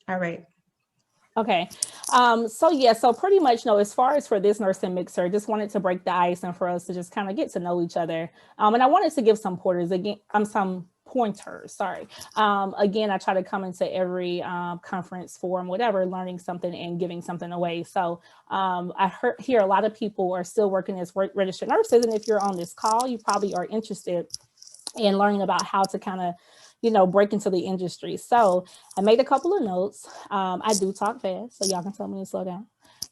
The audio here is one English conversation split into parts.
All right. Okay. So yeah, so pretty much, no, as far as for this nursing mixer, just wanted to break the ice and for us to just kind of get to know each other. And I wanted to give some some pointers, sorry. Again, I try to come into every conference, forum, whatever, learning something and giving something away. So hear a lot of people are still working as registered nurses. And if you're on this call, you probably are interested and learning about how to kind of, break into the industry. So I made a couple of notes. I do talk fast, so y'all can tell me to slow down.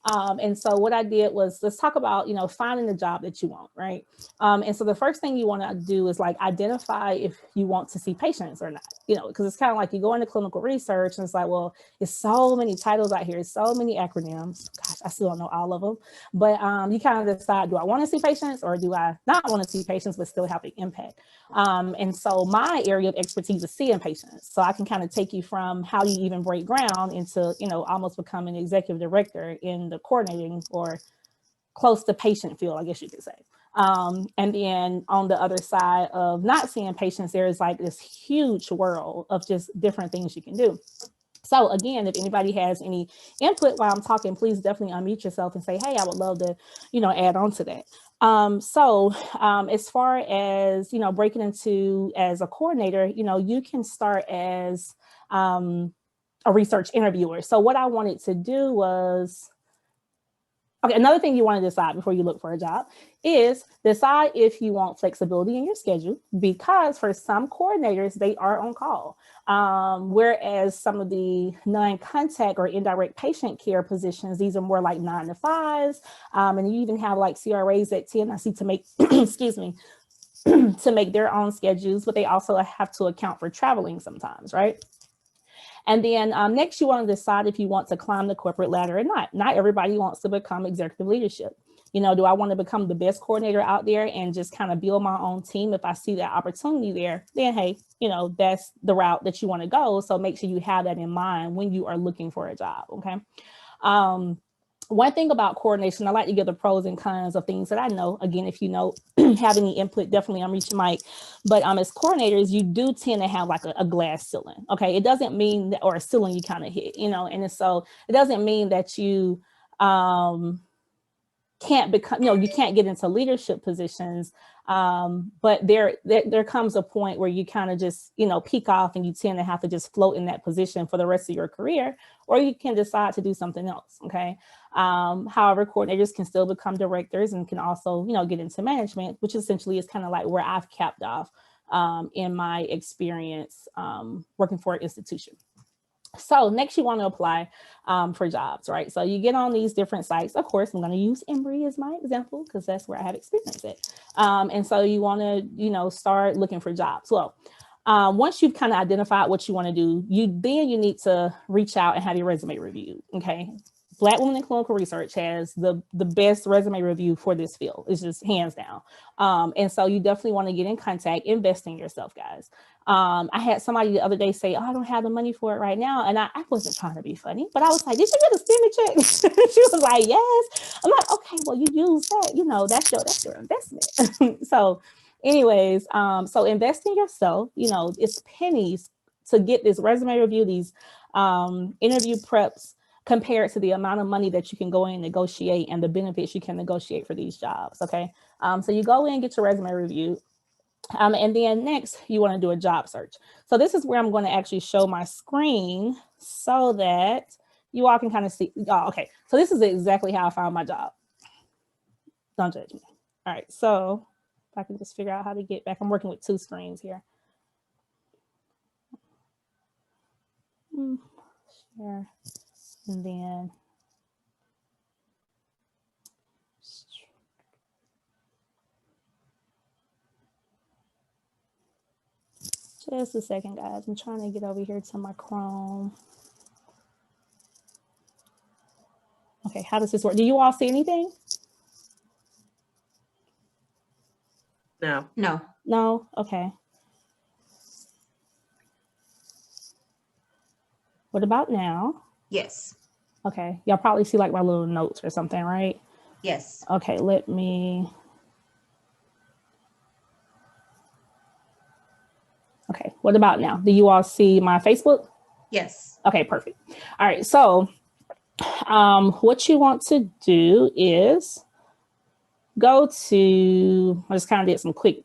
And so what I did was, let's talk about, finding the job that you want, right? And so the first thing you want to do is like identify if you want to see patients or not, because it's kind of like you go into clinical research and it's like, well, it's so many titles out here, it's so many acronyms. Gosh, I still don't know all of them, but you kind of decide, do I want to see patients or do I not want to see patients but still have an impact? And so my area of expertise is seeing patients. So I can kind of take you from how you even break ground into, almost becoming an executive director in the coordinating or close to patient field, I guess you could say. And then on the other side of not seeing patients, there's like this huge world of just different things you can do. So again, if anybody has any input while I'm talking, please definitely unmute yourself and say, hey, I would love to, add on to that. As far as, breaking into as a coordinator, you can start as a research interviewer. So what I wanted to do was, okay, another thing you want to decide before you look for a job is decide if you want flexibility in your schedule, because for some coordinators, they are on call. Whereas some of the non-contact or indirect patient care positions, these are more like 9 to 5s. And you even have like CRAs that tend, I see, to make, excuse me, to make their own schedules, but they also have to account for traveling sometimes, right? And then next, you want to decide if you want to climb the corporate ladder or not. Not everybody wants to become executive leadership. Do I want to become the best coordinator out there and just kind of build my own team? If I see that opportunity there, then hey, that's the route that you want to go. So make sure you have that in mind when you are looking for a job, okay? One thing about coordination, I like to give the pros and cons of things that I know. Again, if you have any input, definitely unmute your mic. But as coordinators, you do tend to have like a glass ceiling. Okay, it doesn't mean that, or a ceiling you kind of hit, and so it doesn't mean that you can't become, you can't get into leadership positions. But there comes a point where you kind of just, peak off and you tend to have to just float in that position for the rest of your career, or you can decide to do something else. Okay. However, coordinators can still become directors and can also, get into management, which essentially is kind of like where I've capped off in my experience working for an institution. So next you want to apply for jobs, right? So you get on these different sites. Of course, I'm going to use Embry as my example because that's where I have experience at. And so you want to, start looking for jobs. Well, once you've kind of identified what you want to do, you need to reach out and have your resume reviewed, okay? Black Women in Clinical Research has the best resume review for this field. It's just hands down. And so you definitely want to get in contact, invest in yourself, guys. I had somebody the other day say, oh, I don't have the money for it right now. And I wasn't trying to be funny, but I was like, did you get a stimmy check? She was like, yes. I'm like, okay, well, you use that, that's your investment. So anyways, so invest in yourself, it's pennies to get this resume review, these interview preps, compared to the amount of money that you can go in and negotiate and the benefits you can negotiate for these jobs, okay? So you go in, get your resume reviewed. And then next, you want to do a job search. So this is where I'm going to actually show my screen so that you all can kind of see. Oh, okay, so this is exactly how I found my job. Don't judge me. All right, so if I can just figure out how to get back. I'm working with 2 screens here. Share. And then just a second, guys. I'm trying to get over here to my Chrome. Okay, how does this work? Do you all see anything? No. No? Okay. What about now? Yes. Okay, y'all probably see like my little notes or something, right? Yes. Okay, let me. Okay, what about now? Do you all see my Facebook? Yes. Okay, perfect. All right, so what you want to do is go to, I just kind of did some quick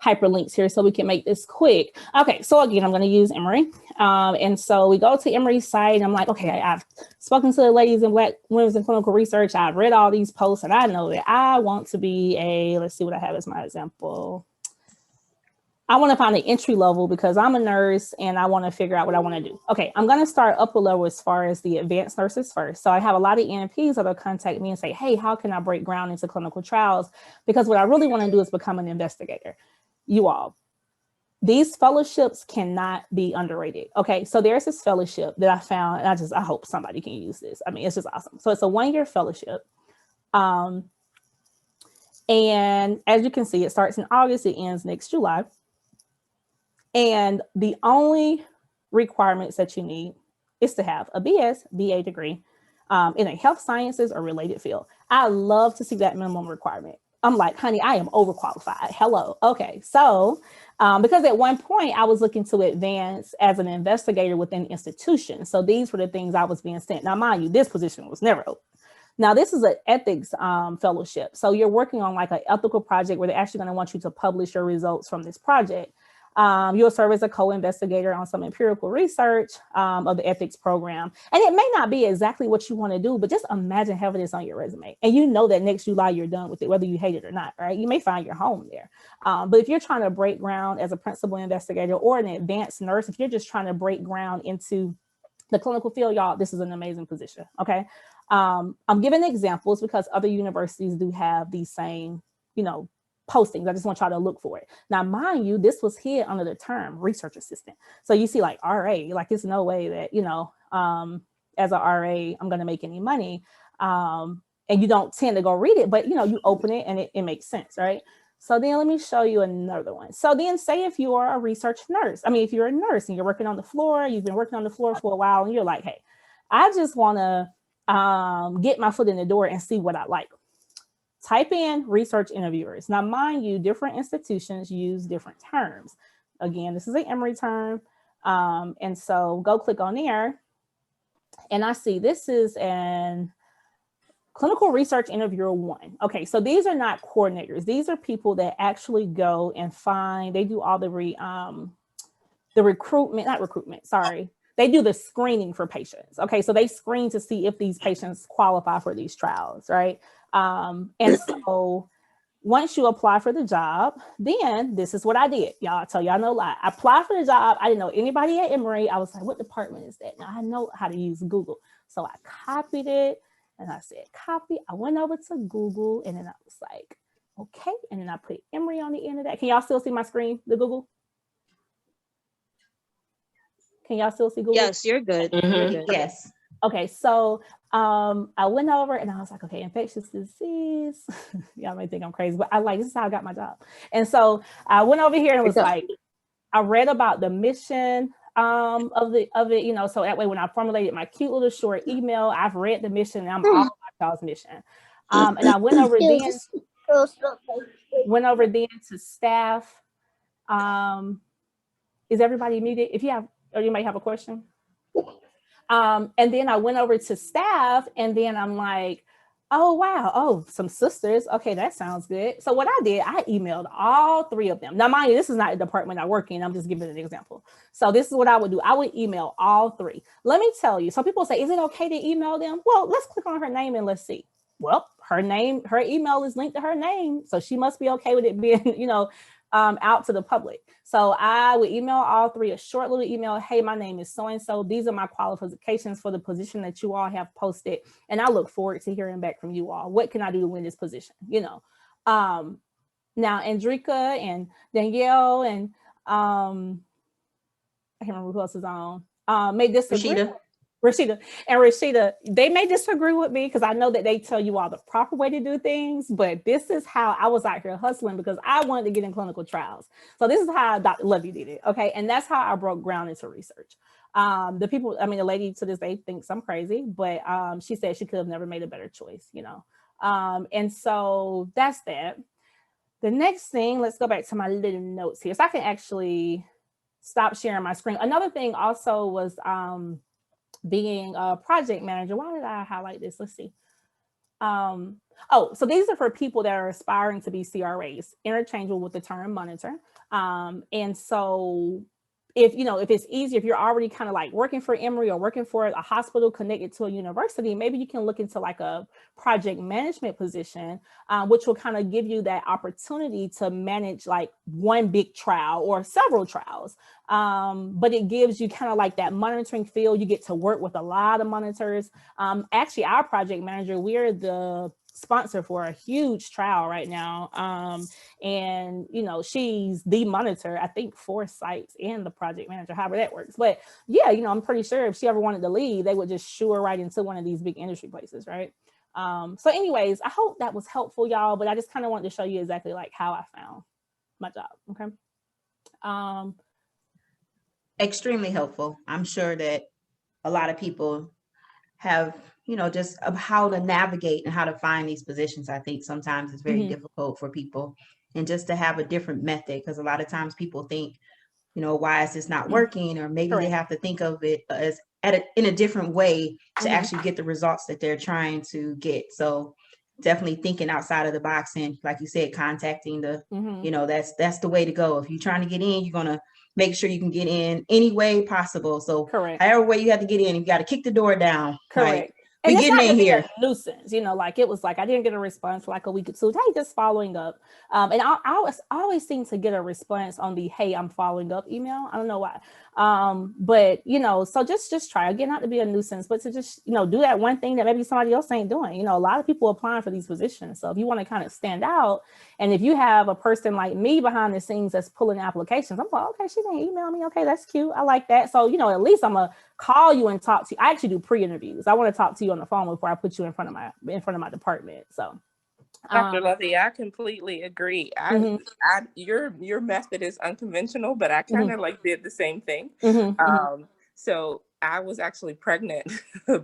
hyperlinks here so we can make this quick. Okay, so again, I'm going to use Emory. And so we go to Emory's site and I'm like, okay, I've spoken to the ladies in Black Women's in Clinical Research. I've read all these posts and I know that I want to be let's see what I have as my example. I want to find an entry level because I'm a nurse and I want to figure out what I want to do. Okay, I'm going to start up a level as far as the advanced nurses first. So I have a lot of NPs that'll contact me and say, hey, how can I break ground into clinical trials? Because what I really want to do is become an investigator. You all, these fellowships cannot be underrated. Okay, so there's this fellowship that I found, and I hope somebody can use this. I mean, it's just awesome. So it's a 1-year fellowship. And as you can see, it starts in August, it ends next July. And the only requirements that you need is to have a BA degree in a health sciences or related field. I love to see that minimum requirement. I'm like, honey, I am overqualified. Hello. Okay. So, because at one point I was looking to advance as an investigator within institutions. So these were the things I was being sent. Now, mind you, this position was never open. Now, this is an ethics fellowship. So you're working on like an ethical project where they're actually going to want you to publish your results from this project. You'll serve as a co-investigator on some empirical research of the ethics program. And it may not be exactly what you want to do, but just imagine having this on your resume. And you know that next July you're done with it, whether you hate it or not, right? You may find your home there. But if you're trying to break ground as a principal investigator or an advanced nurse, if you're just trying to break ground into the clinical field, y'all, this is an amazing position, okay? I'm giving examples because other universities do have these same, postings. I just want y'all to look for it. Now, mind you, this was here under the term research assistant. So you see like RA, like it's no way that, as a RA, I'm going to make any money. And you don't tend to go read it, but you open it and it makes sense, right? So then let me show you another one. So then say if you are a research nurse, if you're a nurse and you're working on the floor, you've been working on the floor for a while and you're like, hey, I just want to get my foot in the door and see what I like. Type in research interviewers. Now, mind you, different institutions use different terms. Again, this is an Emory term. And so go click on there. And I see this is an clinical research interviewer 1. Okay, so these are not coordinators. These are people that actually go and they do all the recruitment, They do the screening for patients. Okay, so they screen to see if these patients qualify for these trials, right? And so once you apply for the job, then this is what I did. Y'all, I tell y'all no lie. I applied for the job. I didn't know anybody at Emory. I was like, what department is that? Now I know how to use Google. So I copied it and I said, copy. I went over to Google and then I was like, okay. And then I put Emory on the end of that. Can y'all still see my screen, the Google? Can y'all still see Google? Yes, you're good. Mm-hmm. You're good. Yes. Okay, so I went over and I was like, okay, infectious disease. Y'all may think I'm crazy, but this is how I got my job. And so I went over here and was like, I read about the mission of it, so that way when I formulated my cute little short email, I've read the mission and I'm all about y'all's mission. And I went over then to staff. Is everybody muted? If you have, or you might have a question. And then I went over to staff and then I'm like, oh, wow. Oh, some sisters. Okay, that sounds good. So what I did, I emailed all 3 of them. Now, mind you, this is not the department I work in. I'm just giving an example. So this is what I would do. I would email all 3. Let me tell you. So people say, is it okay to email them? Well, let's click on her name and let's see. Well, her email is linked to her name. So she must be okay with it being, out to the public. So I would email all 3 a short little email. Hey, my name is so-and-so. These are my qualifications for the position that you all have posted. And I look forward to hearing back from you all. What can I do to win this position? Now, Andrika and Danielle and I can't remember who else is on, may disagree. Rashida, they may disagree with me because I know that they tell you all the proper way to do things, but this is how I was out here hustling because I wanted to get in clinical trials. So this is how Dr. Levy did it, okay? And that's how I broke ground into research. The lady to this day thinks I'm crazy, but she said she could have never made a better choice, And so that's that. The next thing, let's go back to my little notes here. So I can actually stop sharing my screen. Another thing also was being a project manager. Why did I highlight this? Let's see. So these are for people that are aspiring to be CRAs, interchangeable with the term monitor. And so if it's easier, if you're already kind of like working for Emory or working for a hospital connected to a university, maybe you can look into like a project management position, which will kind of give you that opportunity to manage like one big trial or several trials. But it gives you kind of like that monitoring feel. You get to work with a lot of monitors. Actually, our project manager, we're the sponsor for a huge trial right now. And she's the monitor, I think 4 sites and the project manager, however that works. But yeah, I'm pretty sure if she ever wanted to leave, they would just shoo her right into one of these big industry places, right? So anyways, I hope that was helpful, y'all, but I just kind of wanted to show you exactly like how I found my job. Okay. Extremely helpful. I'm sure that a lot of people have, just of how to navigate and how to find these positions. I think sometimes it's very difficult for people, and just to have a different method, because a lot of times people think, why is this not working? Or maybe they have to think of it as in a different way to actually get the results that they're trying to get. So definitely thinking outside of the box, and like you said, contacting the, that's the way to go. If you're trying to get in, you're going to make sure you can get in any way possible. So however way you have to get in, you got to kick the door down. Correct. Like, and it's not in here. A nuisance, like it was like I didn't get a response for like a week or two. Hey, just following up. And I always seem to get a response on the hey, I'm following up email. I don't know why. But so just try again, not to be a nuisance, but to just do that one thing that maybe somebody else ain't doing. A lot of people applying for these positions. So if you want to kind of stand out, and if you have a person like me behind the scenes that's pulling applications, I'm like, okay, she didn't email me. Okay, that's cute. I like that. So at least I'm gonna call you and talk to you. I actually do pre-interviews. I want to talk to you on the phone before I put you in front of my department. So Dr. Lovey, I completely agree. Your method is unconventional, but I kind of like did the same thing. So I was actually pregnant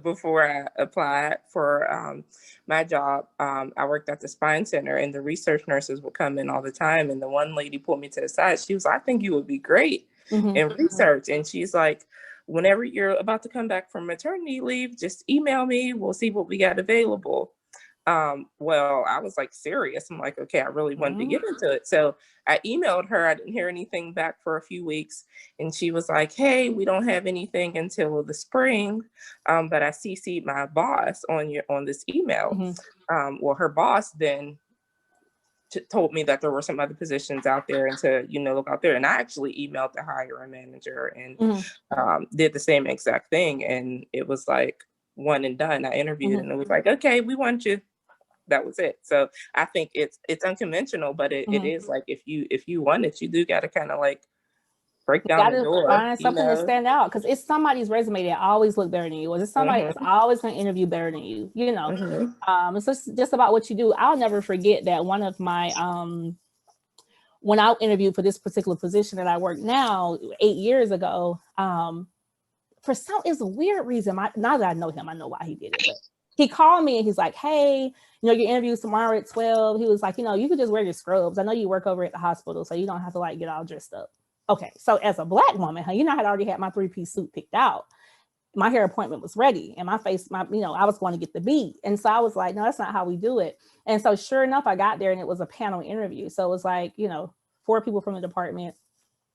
before I applied for my job. I worked at the spine center, and the research nurses would come in all the time. And the one lady pulled me to the side. She was like, I think you would be great in research. And she's like, whenever you're about to come back from maternity leave, just email me. We'll see what we got available. Well, I was like serious. I'm like, okay, I really wanted to get into it. So I emailed her. I didn't hear anything back for a few weeks. And she was like, hey, we don't have anything until the spring. But I CC'd my boss on this email. Well, her boss then told me that there were some other positions out there and to, look out there. And I actually emailed the hiring manager and did the same exact thing. And it was like one and done. I interviewed and it was like, okay, we want you. That was it. So I think it's unconventional, but it is like, if you want it, you do got to kind of like break down the door. Find something to stand out, because it's somebody's resume that always look better than you, or it's somebody that's always going to interview better than you. It's just about what you do. I'll never forget that one of my when I interviewed for this particular position that I work now 8 years ago, for it's a weird reason. Now that I know him, I know why he did it. But he called me and he's like, hey, your interview's tomorrow at 12. He was like, you could just wear your scrubs. I know you work over at the hospital, so you don't have to like get all dressed up. Okay, so as a Black woman, I had already had my 3-piece suit picked out. My hair appointment was ready, and my face, I was going to get the beat. And so I was like, no, that's not how we do it. And so sure enough, I got there and it was a panel interview. So it was like, 4 people from the department,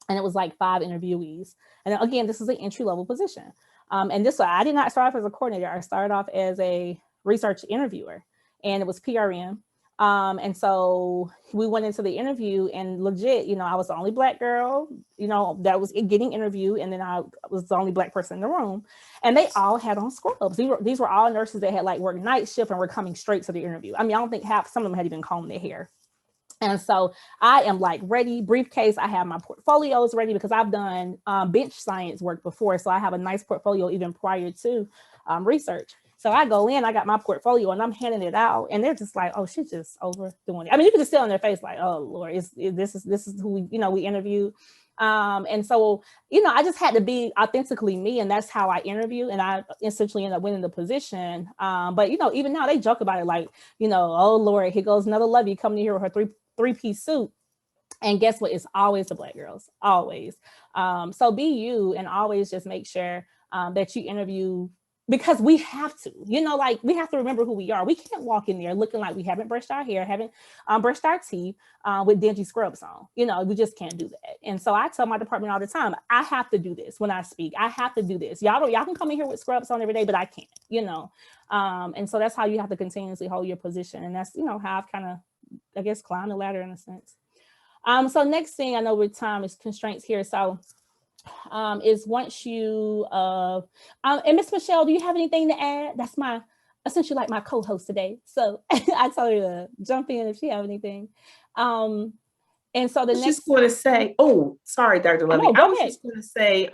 and it was like 5 interviewees. And again, this is an entry-level position. And I did not start off as a coordinator. I started off as a research interviewer, and it was PRN. And so we went into the interview, and legit, I was the only Black girl, that was getting interviewed. And then I was the only Black person in the room, and they all had on scrubs. These were all nurses that had like worked night shift and were coming straight to the interview. I don't think some of them had even combed their hair. And so I am like ready, briefcase. I have my portfolios ready because I've done bench science work before. So I have a nice portfolio even prior to research. So I go in, I got my portfolio and I'm handing it out, and they're just like, oh, she's just overdoing it. You can just see on their face like, oh Lord, this is who we interviewed. And so, I just had to be authentically me, and that's how I interview. And I essentially ended up winning the position. But even now they joke about it like, oh Lord, here goes another Lovey coming in here with her three-piece suit. And guess what? It's always the Black girls, always. So be you, and always just make sure that you interview, because we have to, like we have to remember who we are. We can't walk in there looking like we haven't brushed our hair, haven't brushed our teeth with dingy scrubs on. We just can't do that. And so I tell my department all the time, I have to do this when I speak. I have to do this. Y'all can come in here with scrubs on every day, but I can't, and so that's how you have to continuously hold your position. And that's, how I've kind of, I guess, climbed the ladder in a sense. So next thing, I know with time is constraints here. So is once you, and Miss Michelle, do you have anything to add? That's essentially like my co-host today. So I told her to jump in if she have anything. And so the next. Just going to say, oh, sorry, Dr. Levy. I was just going to say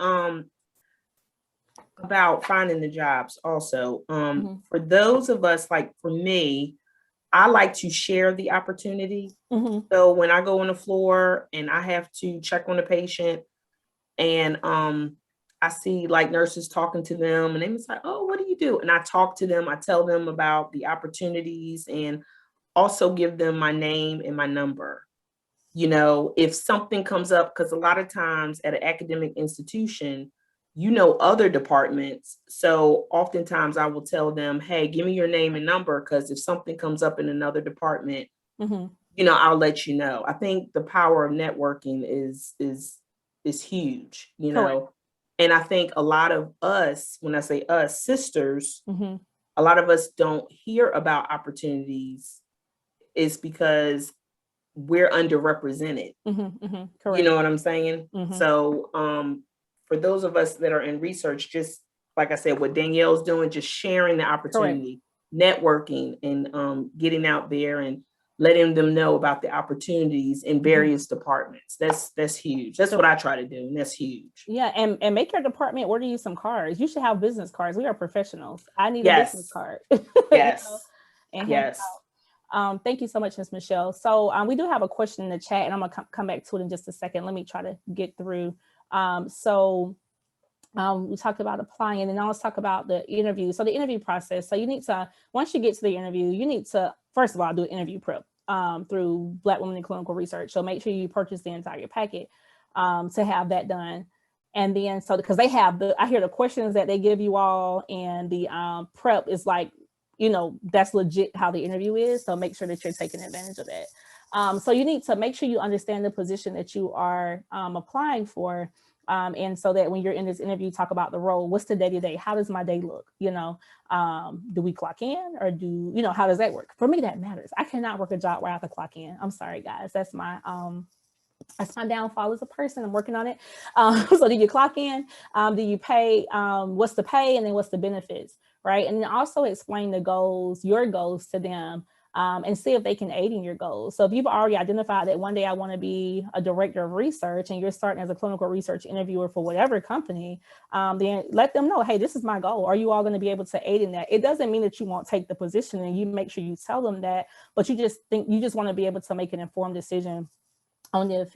about finding the jobs also. For those of us, like for me, I like to share the opportunity. So when I go on the floor and I have to check on the patient and I see like nurses talking to them and they was like, oh, what do you do? And I talk to them, I tell them about the opportunities and also give them my name and my number. If something comes up, because a lot of times at an academic institution, other departments. So oftentimes I will tell them, hey, give me your name and number, because if something comes up in another department, I'll let you know. I think the power of networking is huge, Correct. And I think a lot of us, when I say us, sisters, a lot of us don't hear about opportunities is because we're underrepresented. Correct. You know what I'm saying? So for those of us that are in research, just like I said, what Danielle's doing, just sharing the opportunity, networking, and getting out there and letting them know about the opportunities in various departments. That's huge. That's what I try to do, and that's huge. Yeah, and make your department order you some cards. You should have business cards. We are professionals. I need a business card. Yes. Yes. Thank you so much, Ms. Michelle. So we do have a question in the chat, and I'm gonna come back to it in just a second. Let me try to get through. We talked about applying, and then now let's talk about the interview. So the interview process. So you need to, once you get to the interview, you need to, first of all, do an interview prep through Black Women in Clinical Research. So make sure you purchase the entire packet to have that done. And then, so because they have I hear the questions that they give you all, and the prep is like, that's legit how the interview is. So make sure that you're taking advantage of that. So you need to make sure you understand the position that you are applying for. And so that when you're in this interview, talk about the role. What's the day-to-day? How does my day look? Do we clock in, or how does that work? For me, that matters. I cannot work a job where I have to clock in. I'm sorry, guys. That's my downfall as a person. I'm working on it. So do you clock in? Do you pay? What's the pay? And then what's the benefits, right? And then also explain the goals, your goals to them. And see if they can aid in your goals. So if you've already identified that one day I want to be a director of research, and you're starting as a clinical research interviewer for whatever company, then let them know, hey, this is my goal. Are you all going to be able to aid in that? It doesn't mean that you won't take the position, and you make sure you tell them that, but you just want to be able to make an informed decision on if,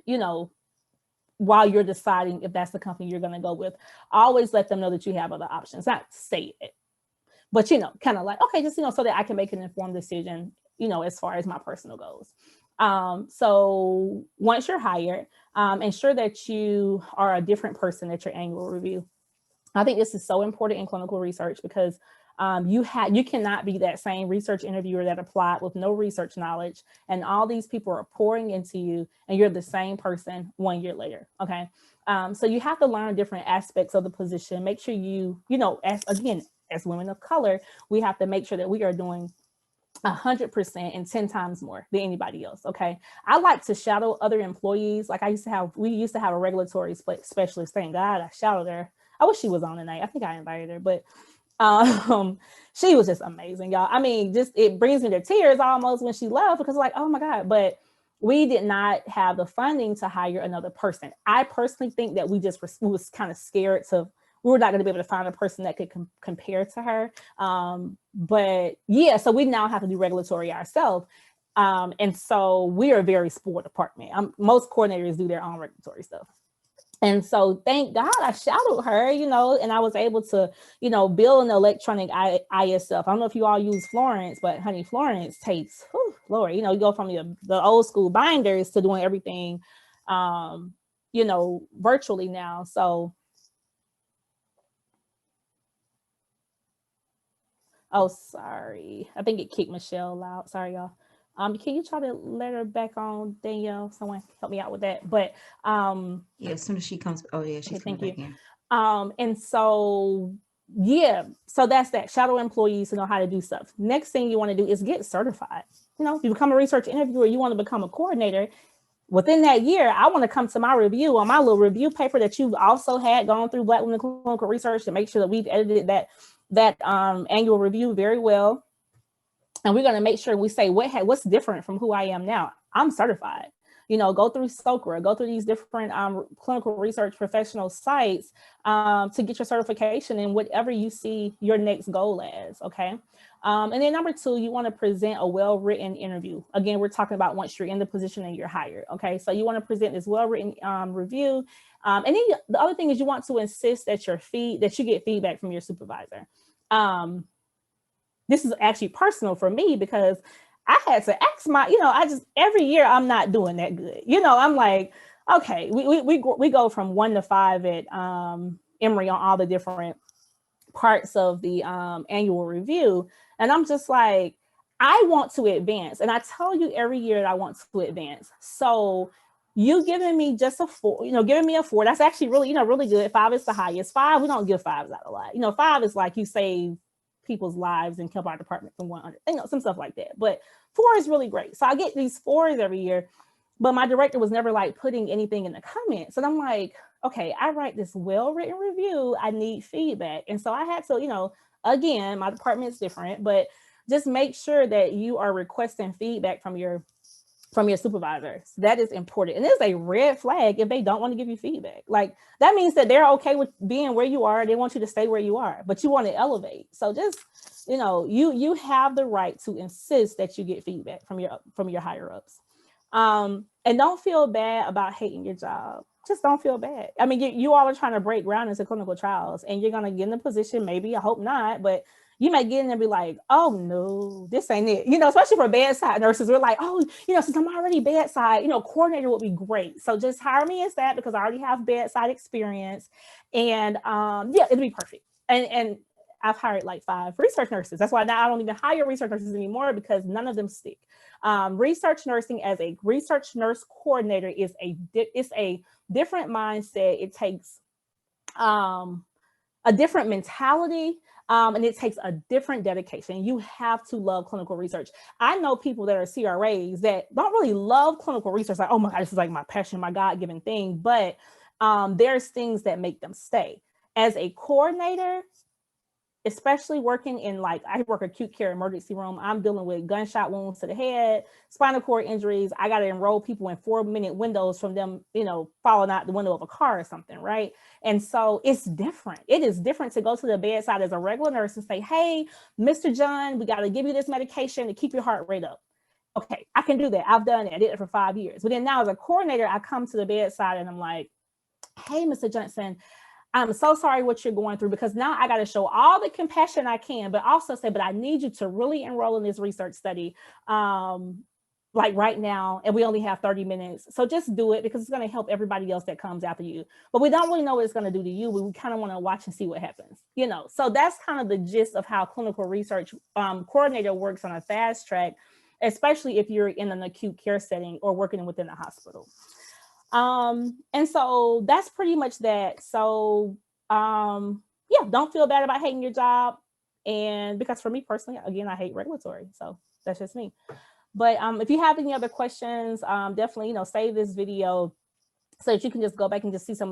while you're deciding if that's the company you're going to go with. Always let them know that you have other options, not say it, but, kind of like, okay, just, so that I can make an informed decision, as far as my personal goals. So once you're hired, ensure that you are a different person at your annual review. I think this is so important in clinical research, because you cannot be that same research interviewer that applied with no research knowledge, and all these people are pouring into you, and you're the same person 1 year later. Okay. So you have to learn different aspects of the position. Make sure as women of color, we have to make sure that we are doing 100% and 10 times more than anybody else. Okay. I like to shadow other employees. Like we used to have a regulatory specialist. Thank God I shadowed her. I wish she was on tonight. I think I invited her, but she was just amazing, y'all. I mean, it brings me to tears almost when she left, because like, oh my God, but we did not have the funding to hire another person. I personally think that we was kind of scared we were not going to be able to find a person that could compare to her. But yeah, so we now have to do regulatory ourselves. And so we are a very spoiled department. Most coordinators do their own regulatory stuff. And so thank God I shadowed her, and I was able to, build an electronic ISF. I don't know if you all use Florence, but honey, Florence takes, Lord, you go from the old school binders to doing everything you know, virtually now. So, oh, sorry. I think it kicked Michelle out. Sorry, y'all. Can you try to let her back on, Danielle? Someone help me out with that. But Yeah, as soon as she comes, oh yeah, she's okay, coming thank back in. and so yeah, so that's that. Shadow employees to know how to do stuff. Next thing you want to do is get certified. You know, you become a research interviewer, you want to become a coordinator. Within that year, I want to come to my review on my little review paper that you've also had gone through Black Women in Clinical Research to make sure that we've edited that annual review very well. And we're going to make sure we say what's different from who I am now. I'm certified. You know, go through SOCRA, go through these different clinical research professional sites to get your certification in whatever you see your next goal as, okay? And then number 2, you want to present a well-written interview. Again, we're talking about once you're in the position and you're hired, okay? So you want to present this well-written review. And then the other thing is you want to insist that that you get feedback from your supervisor. This is actually personal for me because I had to ask every year I'm not doing that good. You know, I'm like, okay, we go from 1 to 5 at Emory on all the different parts of the annual review. And I'm just like, I want to advance. And I tell you every year that I want to advance. So you giving me just a 4, giving me a 4, that's actually really, really good. 5 is the highest. 5, we don't give 5s out a lot. 5 is like you save people's lives and help our department from 100, some stuff like that. But 4 is really great. So I get these 4s every year, but my director was never like putting anything in the comments. And I'm like, okay, I write this well-written review. I need feedback. And so I had to, again, my department's different, but just make sure that you are requesting feedback from your supervisors. That is important. And it's a red flag if they don't want to give you feedback. Like that means that they're okay with being where you are. They want you to stay where you are, but you want to elevate. So just, you have the right to insist that you get feedback from your higher ups. And don't feel bad about hating your job. Just don't feel bad. I mean, you all are trying to break ground into clinical trials and you're going to get in a position, maybe, I hope not, but you might get in and be like, oh no, this ain't it. Especially for bedside nurses, we're like, oh, since I'm already bedside, coordinator would be great. So just hire me as that because I already have bedside experience. And yeah, it'll be perfect. And I've hired like 5 research nurses. That's why now I don't even hire research nurses anymore because none of them stick. Research nursing as a research nurse coordinator is a different mindset. It takes a different mentality. And it takes a different dedication. You have to love clinical research. I know people that are CRAs that don't really love clinical research. Like, oh my God, this is like my passion, my God-given thing. But there's things that make them stay. As a coordinator, especially working in I work acute care emergency room, I'm dealing with gunshot wounds to the head, spinal cord injuries. I got to enroll people in 4-minute windows from them, falling out the window of a car or something, right? And so it's different. It is different to go to the bedside as a regular nurse and say, hey, Mr. John, we got to give you this medication to keep your heart rate up. Okay, I can do that. I've done it. I did it for 5 years. But then now as a coordinator, I come to the bedside and I'm like, hey, Mr. Johnson, I'm so sorry what you're going through because now I got to show all the compassion I can, but also say, but I need you to really enroll in this research study like right now. And we only have 30 minutes. So just do it because it's going to help everybody else that comes after you. But we don't really know what it's going to do to you. But we kind of want to watch and see what happens, So that's kind of the gist of how clinical research coordinator works on a fast track, especially if you're in an acute care setting or working within a hospital. And so that's pretty much that. So, yeah, don't feel bad about hating your job. And because for me personally, again, I hate regulatory. So that's just me. But, if you have any other questions, definitely, save this video so that you can just go back and just see some of the